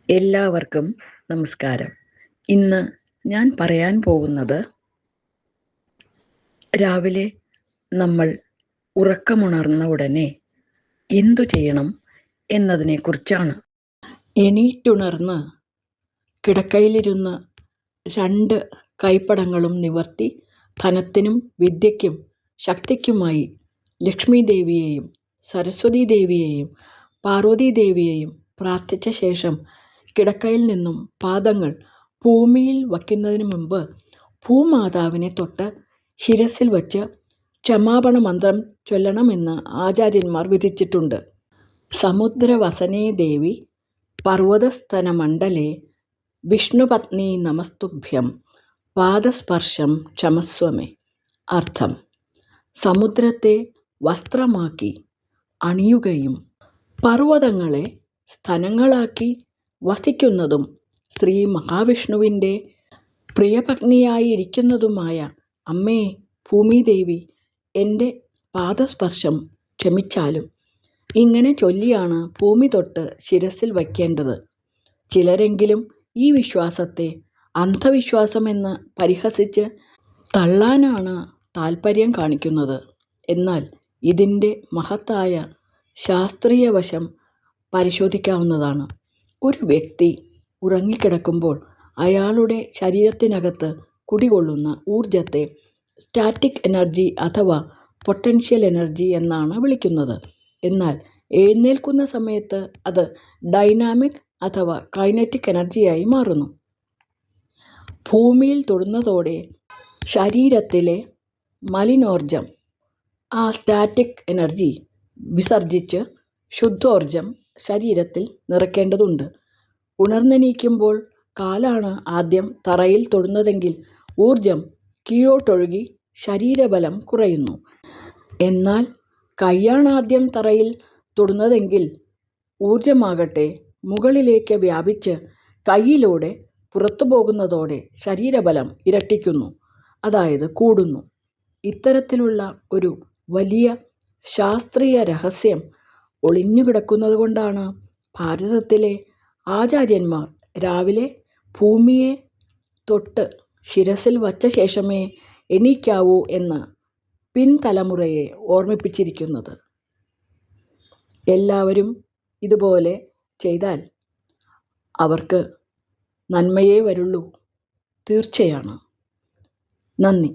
എല്ലാവർക്കും നമസ്കാരം. ഇന്ന് ഞാൻ പറയാൻ പോകുന്നത് രാവിലെ നമ്മൾ ഉറക്കമുണർന്ന ഉടനെ എന്തു ചെയ്യണം എന്നതിനെക്കുറിച്ചാണ്. എണീറ്റുണർന്ന് കിടക്കയിലിരുന്ന് 2 കൈപ്പടങ്ങളും നിവർത്തി ധനത്തിനും വിദ്യയ്ക്കും ശക്തിക്കുമായി ലക്ഷ്മി ദേവിയെയും സരസ്വതി ദേവിയെയും പാർവതി ദേവിയെയും പ്രാർത്ഥിച്ച ശേഷം കിടക്കയിൽ നിന്നും പാദങ്ങൾ ഭൂമിയിൽ വയ്ക്കുന്നതിന് മുമ്പ് ഭൂമാതാവിനെ തൊട്ട് ശിരസിൽ വച്ച് ക്ഷമാപണ മന്ത്രം ചൊല്ലണമെന്ന് ആചാര്യന്മാർ വിധിച്ചിട്ടുണ്ട്. സമുദ്രവസനേ ദേവി പർവ്വതസ്തനമണ്ഡലേ വിഷ്ണുപത്നീ നമസ്തുഭ്യം പാദസ്പർശം ക്ഷമസ്വമേ. അർത്ഥം: സമുദ്രത്തെ വസ്ത്രമാക്കി അണിയുകയും പർവ്വതങ്ങളെ സ്തനങ്ങളാക്കി വസിക്കുന്നതും ശ്രീ മഹാവിഷ്ണുവിൻ്റെ പ്രിയപത്നിയായിരിക്കുന്നതുമായ അമ്മേ ഭൂമിദേവി, എൻ്റെ പാദസ്പർശം ക്ഷമിച്ചാലും. ഇങ്ങനെ ചൊല്ലിയാണ് ഭൂമി തൊട്ട് ശിരസിൽ വയ്ക്കേണ്ടത്. ചിലരെങ്കിലും ഈ വിശ്വാസത്തെ അന്ധവിശ്വാസമെന്ന് പരിഹസിച്ച് തള്ളാനാണ് താൽപ്പര്യം കാണിക്കുന്നത്. എന്നാൽ ഇതിൻ്റെ മഹത്തായ ശാസ്ത്രീയ വശം പരിശോധിക്കാവുന്നതാണ്. ഒരു വ്യക്തി ഉറങ്ങിക്കിടക്കുമ്പോൾ അയാളുടെ ശരീരത്തിനകത്ത് കുടികൊള്ളുന്ന ഊർജത്തെ സ്റ്റാറ്റിക് എനർജി അഥവാ പൊട്ടൻഷ്യൽ എനർജി എന്നാണ് വിളിക്കുന്നത്. എന്നാൽ എഴുന്നേൽക്കുന്ന സമയത്ത് അത് ഡൈനാമിക് അഥവാ കൈനറ്റിക് എനർജിയായി മാറുന്നു. ഭൂമിയിൽ തൊടുന്നതോടെ ശരീരത്തിലെ മലിനോർജം ആ സ്റ്റാറ്റിക് എനർജി വിസർജിച്ച് ശുദ്ധോർജം ശരീരത്തിൽ നിറയ്ക്കേണ്ടതുണ്ട്. ഉണർന്നെണീക്കുമ്പോൾ കാലാണ് ആദ്യം തറയിൽ തൊടുന്നതെങ്കിൽ ഊർജം കീഴോട്ടൊഴുകി ശരീരബലം കുറയുന്നു. എന്നാൽ കൈയാണാദ്യം തറയിൽ തൊടുന്നതെങ്കിൽ ഊർജമാകട്ടെ മുകളിലേക്ക് വ്യാപിച്ച് കൈയിലൂടെ പുറത്തു പോകുന്നതോടെ ശരീരബലം ഇരട്ടിക്കുന്നു, അതായത് കൂടുന്നു. ഇത്തരത്തിലുള്ള ഒരു വലിയ ശാസ്ത്രീയ രഹസ്യം ഒളിഞ്ഞുകിടക്കുന്നതുകൊണ്ടാണ് ഭാരതത്തിലെ ആചാര്യന്മാർ രാവിലെ ഭൂമിയെ തൊട്ട് ശിരസിൽ വച്ച ശേഷമേ എണീക്കാവൂ എന്ന് പിൻതലമുറയെ ഓർമ്മിപ്പിച്ചിരിക്കുന്നത്. എല്ലാവരും ഇതുപോലെ ചെയ്താൽ അവർക്ക് നന്മയേ വരുള്ളൂ, തീർച്ചയാണ്. നന്ദി.